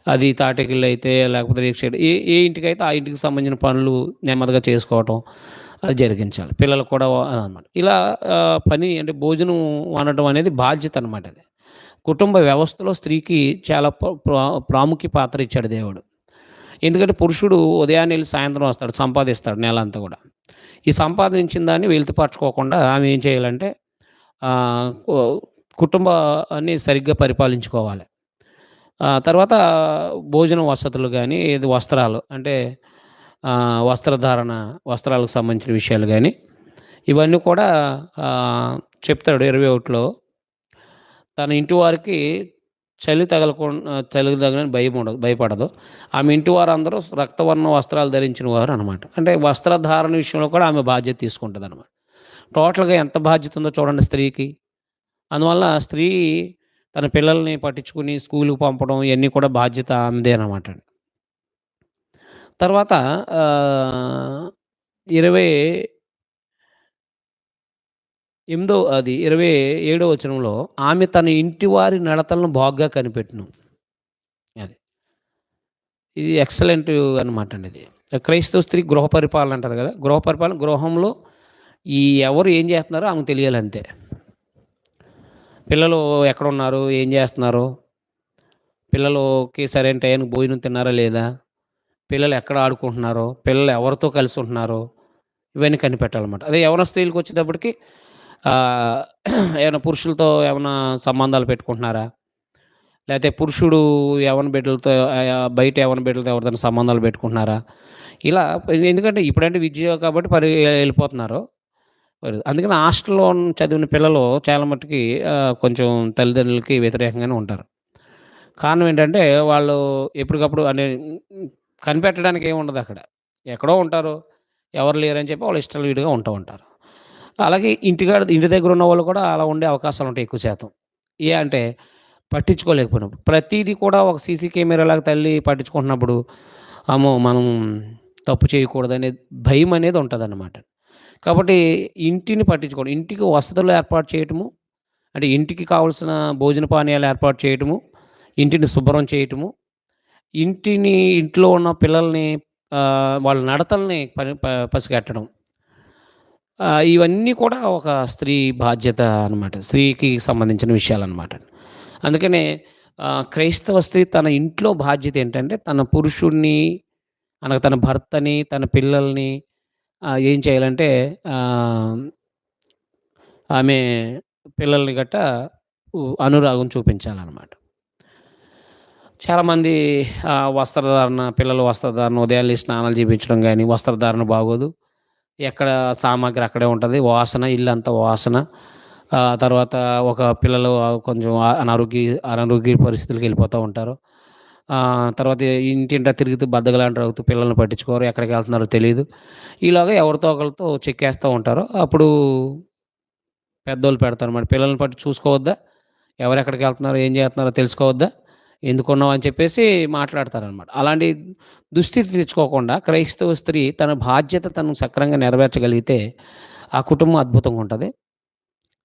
అది తాటకిళ్ళైతే లేకపోతే రేకు షెడ్ ఏ ఏ ఇంటికైతే ఆ ఇంటికి సంబంధించిన పనులు నెమ్మదిగా చేసుకోవటం అది జరిగించాలి. పిల్లలకు కూడా అనమాట. ఇలా పని అంటే భోజనం వండటం అనేది బాధ్యత అనమాట అది. కుటుంబ వ్యవస్థలో స్త్రీకి చాలా ప్రాముఖ్య పాత్ర ఇచ్చాడు దేవుడు. ఎందుకంటే పురుషుడు ఉదయాన్నే ఎళ్లి సాయంత్రం వస్తాడు, సంపాదిస్తాడు నెలంతా గూడా. ఈ సంపాదించిన దాన్ని వెలితిపరచుకోకుండా ఆమె ఏం చేయాలంటే ఆహ్, కు కుటుంబాన్ని సరిగ్గా పరిపాలించుకోవాలి. తర్వాత భోజన వసతులు గానీ, ఏది వస్త్రాలు అంటే వస్త్రధారణ, వస్త్రాలకు సంబంధించిన విషయాలు గానీ, ఇవన్నీ కూడా చెప్తాడు 21లో తన ఇంటి వారికి చలి తగలని భయపడదు. ఆమె ఇంటి వారందరూ రక్తవర్ణ వస్త్రాలు ధరించిన వారు అనమాట. అంటే వస్త్రధారణ విషయంలో కూడా ఆమె బాధ్యత తీసుకుంటదనమాట. టోటల్‌గా ఎంత బాధ్యత ఉందో చూడండి స్త్రీకి. అందువల్ల స్త్రీ తన పిల్లల్ని పట్టించుకుని స్కూలుకి పంపడం ఇయన్నీ కూడా బాధ్యత ఆమెదేనమాట. తర్వాత ఆహ్, 27వ వచనంలో ఆమె తన ఇంటి వారి నడతలను బాగుగా కనిపెట్టును. అది. ఇది ఎక్సలెంట్ అనమాట అండి ఇది. క్రైస్తవ స్త్రీ గృహ పరిపాలన అంటారు కదా! గృహ పరిపాలన గృహంలో ఎవరు ఏం చేస్తున్నారో ఆమెకు తెలియాలి అంతే. పిల్లలు ఎక్కడున్నారు? ఏం చేస్తున్నారు? పిల్లలకి సరైన టయానికి భోజనం తిన్నారా లేదా? పిల్లలు ఎక్కడ ఆడుకుంటున్నారో? పిల్లలు ఎవరితో కలిసి ఉంటున్నారో? ఇవన్నీ కనిపెట్టాలన్నమాట. అదే యవ్వన స్త్రీలకొచ్చేటప్పటికి ఆహ్, ఏమైనా పురుషులతో ఏమన్నా సంబంధాలు పెట్టుకుంటున్నారా? లేతే పురుషుడు యవ్వన బిడ్డలతో బయట యవ్వన బిడ్డలతో ఎవరితోనా సంబంధాలు పెట్టుకుంటున్నారా? ఇలా ఎందుకంటే ఇప్పుడంటే విద్య కాబట్టి ఎళ్ళిపోతున్నారు. అందుకని హాస్టల్‌లో చదివిన పిల్లలు చాలా మట్టుకి కొంచెం తల్లిదండ్రులకి వ్యతిరేకంగానే ఉంటారు. కారణం ఏంటంటే వాళ్ళు ఎప్పటికప్పుడు అంటే కనిపెట్టడానికి ఏముండదక్కడ. ఎక్కడో ఉంటారు. ఎవరు లేరని చెప్పి వాళ్ళ ఇష్టం ఉంటూ ఉంటారు. అలాగే ఇంటి దగ్గర ఉన్నవాళ్ళు కూడా అలా ఉండే అవకాశాలుంటాయి ఎక్కువ శాతం. అంటే పట్టించుకోలేకపోయినప్పుడు. ప్రతీది కూడా ఒక సీసీ కెమెరాలాగా తల్లి పట్టించుకుంటున్నప్పుడు, అమ్మో! మనం తప్పు చేయకూడదనే భయమనేది ఉంటదనమాట. కాబట్టి ఇంటిని పట్టించుకోవడం. ఇంటికి వసతులు ఏర్పాటు చేయటము, అంటే ఇంటికి కావాల్సిన భోజన పానీయాలు ఏర్పాటు చేయటము, ఇంటిని శుభ్రం చేయటము, ఇంట్లో ఉన్న పిల్లల్ని వాళ్ళ నడతల్ని పసిగట్టడం. ఇవన్నీ కూడా ఒక స్త్రీ బాధ్యత అనమాట. స్త్రీకి సంబంధించిన విషయాలనమాట. అందుకనే క్రైస్తవ స్త్రీ తన ఇంట్లో బాధ్యత ఏంటంటే, తన పురుషుడిని అనగా తన భర్తని, తన పిల్లల్ని ఏం చేయాలంటే ఆహ్, ఆమె పిల్లల్ని గట్టా అనురాగం చూపించాలనమాట. చాలామంది పిల్లల వస్త్రధారణ ఉదయాన్నే స్నానాలు చేపించడం గానీ, వస్త్రధారణ బాగోదు. ఎక్కడ సామాగ్రి అక్కడే ఉంటది. వాసన ఇల్లంతా వాసన. తర్వాత పిల్లలు కొంచెం అనారోగ్య పరిస్థితులకెళ్ళిపోతూ ఉంటారు. తర్వాత ఇంటింటా తిరుగుతూ బద్ధకలాంటి పిల్లల్ని పట్టించుకోరు. ఎక్కడికెళ్తున్నారో తెలీదు. ఈలోగా ఎవరితో ఒకళ్ళతో చెక్కేస్తూ ఉంటారు. అప్పుడు పెద్దోళ్ళు పెడతారన్నమాట. పిల్లల్ని పట్టి చూసుకోవద్దా? ఎవరెక్కడికెళ్తున్నారో, ఏం చేస్తున్నారో తెలుసుకోవద్దా? ఎందుకున్నావు అని చెప్పేసి మాట్లాడతారనమాట. అలాంటి దుస్థితి తెచ్చుకోకుండా క్రైస్తవ స్త్రీ తన బాధ్యత తను సక్రమంగా నెరవేర్చగలిగితే ఆ కుటుంబం అద్భుతంగా ఉంటది.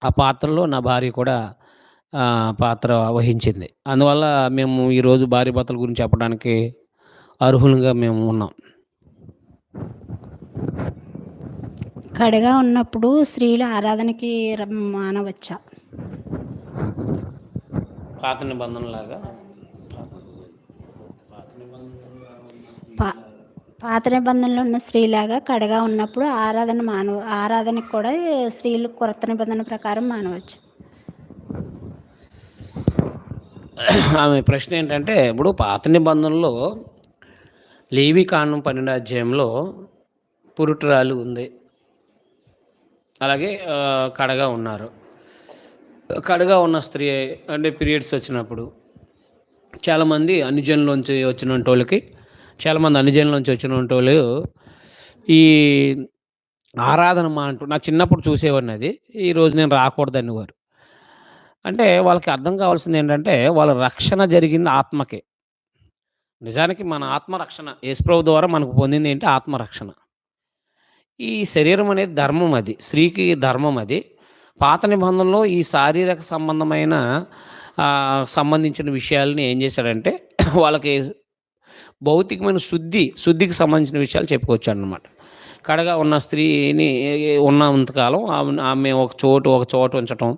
ఆ పాత్రలో నా భార్య కూడా పాత్ర వహించింది. అందువల్ల మేము ఈరోజు భార్యాభర్తల గురించి చెప్పడానికి అర్హులుగా మేము ఉన్నాం. కడగా ఉన్నప్పుడు స్త్రీలు ఆరాధనకి మానవచ్చా? పాత నిబంధనలాగా పాత నిబంధనలో ఉన్న స్త్రీలాగా కడగా ఉన్నప్పుడు ఆరాధనకు కూడా స్త్రీలు కొత్త నిబంధన ప్రకారం మానవచ్చు. ఆమె ప్రశ్న ఏంటంటే, ఇప్పుడు పాత నిబంధనలో లేవికాండం 12వ అధ్యాయంలో పురుటురాలు ఉంది. అలాగే కడగా ఉన్నారు. కడగా ఉన్న స్త్రీ అంటే పీరియడ్స్ వచ్చినప్పుడు చాలామంది అన్ని జనులోంచి వచ్చినోళ్ళకి చాలామంది అన్ని జనులోంచి వచ్చినోళ్ళు ఈ ఆరాధన అంటూ నా చిన్నప్పుడు చూసేవాడిని అది. ఈరోజు నేను రాకూడదనేవారు. అంటే వాళ్ళకి అర్థం కావాల్సింది ఏంటంటే వాళ్ళ రక్షణ జరిగింది ఆత్మకే. నిజానికి మన ఆత్మరక్షణ యేసుప్రభు ద్వారా మనకు పొందింది ఏంటి ఆత్మరక్షణ. ఈ శరీరం అనేది ధర్మం అది. స్త్రీకి ధర్మం అది. పాత నిబంధనలో ఈ శారీరక సంబంధమైన సంబంధించిన విషయాలని ఏం చేశాడంటే వాళ్ళకి భౌతికమైన శుద్ధికి సంబంధించిన విషయాలు చెప్పుకొచ్చాడనమాట. కడగా ఉన్న స్త్రీని ఉన్నంతకాలం ఆమె ఒక చోట ఉంచటం,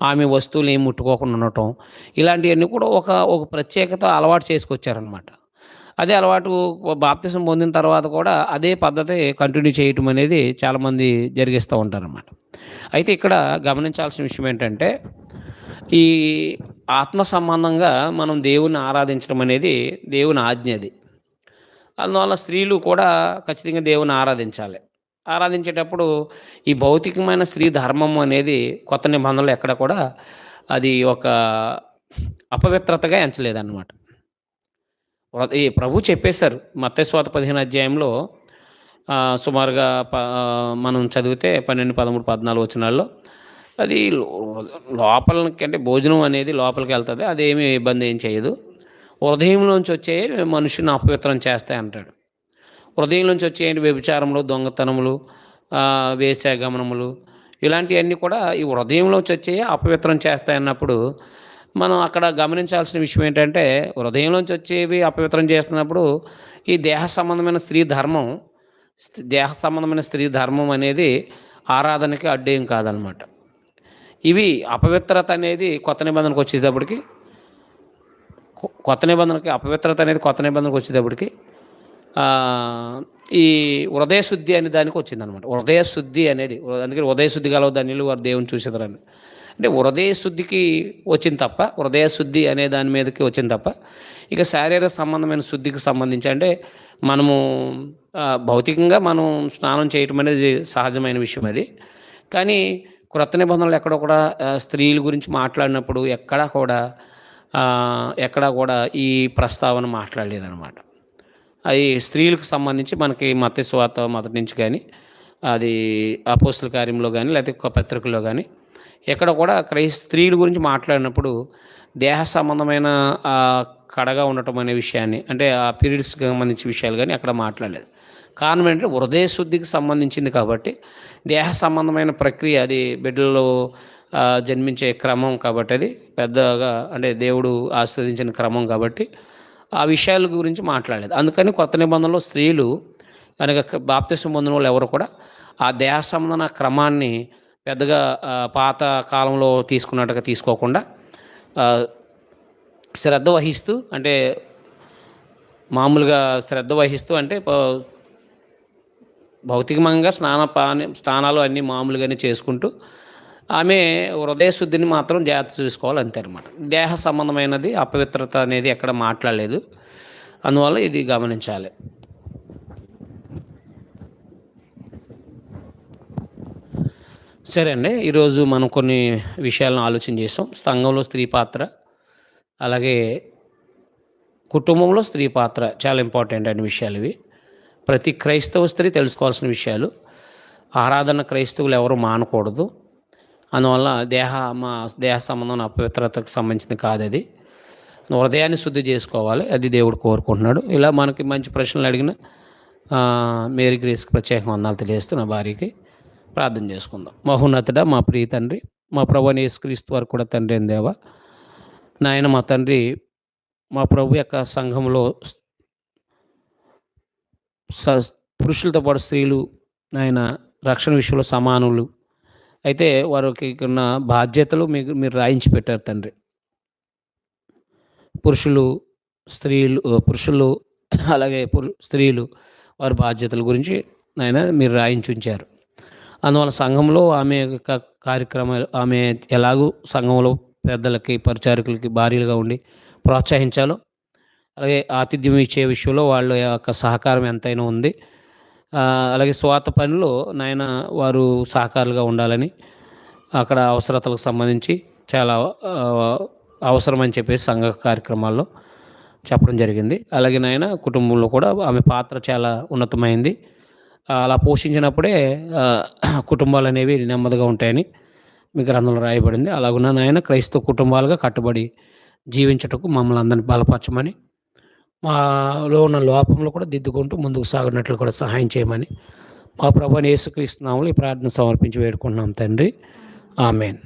ఆమె వస్తువులు ఏమి ముట్టుకోకుండా ఉండటం, ఇలాంటివన్నీ కూడా ఒక ప్రత్యేకత అలవాటు చేసుకొచ్చారనమాట. అదే అలవాటు బాప్తిసం పొందిన తర్వాత కూడా అదే పద్ధతి కంటిన్యూ చేయటం అనేది చాలామంది జరిగిస్తూ ఉంటారనమాట. అయితే ఇక్కడ గమనించాల్సిన విషయం ఏంటంటే ఈ ఆత్మ సంబంధంగా మనం దేవుణ్ణి ఆరాధించడం అనేది దేవుని ఆజ్ఞ అది. అందువల్ల స్త్రీలు కూడా ఖచ్చితంగా దేవుని ఆరాధించాలి. ఆరాధించేటప్పుడు ఈ భౌతికమైన స్త్రీ ధర్మం అనేది కొత్త నిబంధనలో ఎక్కడ కూడా అది ఒక అపవిత్రతగా ఎంచలేదన్నమాట. ఈ ప్రభు చెప్పేశారు మత్తయి సువార్త 15 అధ్యాయంలో సుమారుగా మనం చదివితే 12, 13, 14 వచనాల్లో అది లోపలికి అంటే భోజనం అనేది లోపలికి వెళ్తుంది. అదేమీ ఇబ్బంది ఏం చేయదు. హృదయంలోంచి వచ్చే మనుషుని అపవిత్రం చేస్తాయి అంటాడు. హృదయంలోంచి వచ్చే వ్యభిచారములు, దొంగతనములు, వేశ్యాగమనములు ఇలాంటివన్నీ కూడా ఈ హృదయంలోంచి వచ్చే అపవిత్రం చేస్తాయన్నప్పుడు మనం అక్కడ గమనించాల్సిన విషయం ఏంటంటే హృదయంలోంచి వచ్చేవి అపవిత్రం చేస్తున్నప్పుడు ఈ దేహ సంబంధమైన స్త్రీ ధర్మం అనేది ఆరాధనకి అడ్డేం కాదనమాట. ఇవి అపవిత్రత అనేది కొత్త నిబంధనకు వచ్చేటప్పటికి కొత్త నిబంధనకు వచ్చేటప్పటికి ఈ హృదయ శుద్ధి అనే దానికి వచ్చిందనమాట. హృదయ శుద్ధి అనేది అందుకని హృదయ శుద్ధి గలవ దానిలో వారు దేవుని చూసేదారని అంటే హృదయ శుద్ధికి వచ్చింది తప్ప హృదయ శుద్ధి అనే దాని మీదకి వచ్చింది తప్ప ఇక శారీరక సంబంధమైన శుద్ధికి సంబంధించి అంటే మనము భౌతికంగా మనం స్నానం చేయటం అనేది సహజమైన విషయం అది. కానీ క్రొత్త నిబంధనలు ఎక్కడ కూడా స్త్రీల గురించి మాట్లాడినప్పుడు ఎక్కడా కూడా ఈ ప్రస్తావన మాట్లాడలేదన్నమాట. అది స్త్రీలకు సంబంధించి మనకి మత్తయి సువార్త మొదటి నుంచి కానీ అది అపోస్తల కార్యంలో కానీ లేకపోతే పత్రికల్లో కానీ ఎక్కడ కూడా స్త్రీల గురించి మాట్లాడినప్పుడు దేహ సంబంధమైన కడగా ఉండటం అనే విషయాన్ని అంటే ఆ పీరియడ్స్కి సంబంధించిన విషయాలు కానీ అక్కడ మాట్లాడలేదు. కారణం ఏంటంటే హృదయ శుద్ధికి సంబంధించింది కాబట్టి దేహ సంబంధమైన ప్రక్రియ అది బిడ్డల్లో జన్మించే క్రమం కాబట్టి అది పెద్దగా అంటే దేవుడు ఆస్వాదించిన క్రమం కాబట్టి ఆ విషయాల గురించి మాట్లాడలేదు. అందుకని కొత్త నిబంధనలో స్త్రీలు కనుక బాప్తిసం పొందిన వాళ్ళు ఎవరు కూడా ఆ దేహ సంబంధన క్రమాన్ని పెద్దగా పాత కాలంలో తీసుకున్నట్టుగా తీసుకోకుండా శ్రద్ధ వహిస్తూ అంటే మామూలుగా శ్రద్ధ వహిస్తూ అంటే భౌతికంగా స్నానాలు అన్నీ మామూలుగానే చేసుకుంటూ ఆమె హృదయ శుద్ధిని మాత్రం జాగ్రత్త చూసుకోవాలి అంతే అనమాట. దేహ సంబంధమైనది అపవిత్రత అనేది ఎక్కడ మాట్లాడలేదు. అందువల్ల ఇది గమనించాలి. సరే అండి, ఈరోజు మనం కొన్ని విషయాలను ఆలోచన చేస్తాం. సంఘంలో స్త్రీ పాత్ర, అలాగే కుటుంబంలో స్త్రీ పాత్ర చాలా ఇంపార్టెంట్ అయిన విషయాలు ఇవి. ప్రతి క్రైస్తవ స్త్రీ తెలుసుకోవాల్సిన విషయాలు. ఆరాధన క్రైస్తవులు ఎవరు మానకూడదు. అందువల్ల దేహ సంబంధం అపవిత్రతకు సంబంధించింది కాదు అది. హృదయాన్ని శుద్ధి చేసుకోవాలి, అది దేవుడు కోరుకుంటున్నాడు. ఇలా మనకి మంచి ప్రశ్నలు అడిగిన మేరీ గ్రేస్కి ప్రత్యేక వందనాలు తెలియజేస్తూ నా భార్యకి ప్రార్థన చేసుకుందాం. మహోన్నతుడా, మా ప్రియ తండ్రి, మా ప్రభువైన యేసుక్రీస్తు వారు కూడా తండ్రి అయిన దేవా, నాయన మా తండ్రి, మా ప్రభు యొక్క సంఘంలో పురుషులతో పాటు స్త్రీలు ఆయన రక్షణ విషయంలో సమానులు అయితే వారికి ఉన్న బాధ్యతలు మీరు రాయించి పెట్టారు తండ్రి. పురుషులు అలాగే స్త్రీలు వారి బాధ్యతల గురించి నాయన మీరు రాయించి ఉంచారు. అందువల్ల సంఘంలో ఆమె యొక్క కార్యక్రమాలు ఆమె ఎలాగూ సంఘంలో పెద్దలకి పరిచారకులకి భార్యలుగా ఉండి ప్రోత్సహించాలో, అలాగే ఆతిథ్యం ఇచ్చే విషయంలో వాళ్ళ యొక్క సహకారం ఎంతైనా ఉంది. అలాగే స్వాత పనిలో నాయన వారు సహకారులుగా ఉండాలని, అక్కడ అవసరతలకు సంబంధించి చాలా అవసరమని చెప్పేసి సంఘ కార్యక్రమాల్లో చెప్పడం జరిగింది. అలాగే నాయన కుటుంబంలో కూడా ఆమె పాత్ర చాలా ఉన్నతమైంది. అలా పోషించినప్పుడే కుటుంబాలు అనేవి నెమ్మదిగా ఉంటాయని మీ గ్రంథంలో రాయబడింది. అలాగున్న నాయన క్రైస్తవ కుటుంబాలుగా కట్టుబడి జీవించుటకు మమ్మల్ని అందరిని బలపరచమని, మాలో ఉన్న లోపంలో కూడా దిద్దుకుంటూ ముందుకు సాగినట్లు కూడా సహాయం చేయమని మా ప్రభువైన యేసుక్రీస్తు నామములో ఈ ప్రార్థన సమర్పించి వేడుకుంటున్నాం తండ్రి. ఆమేన్.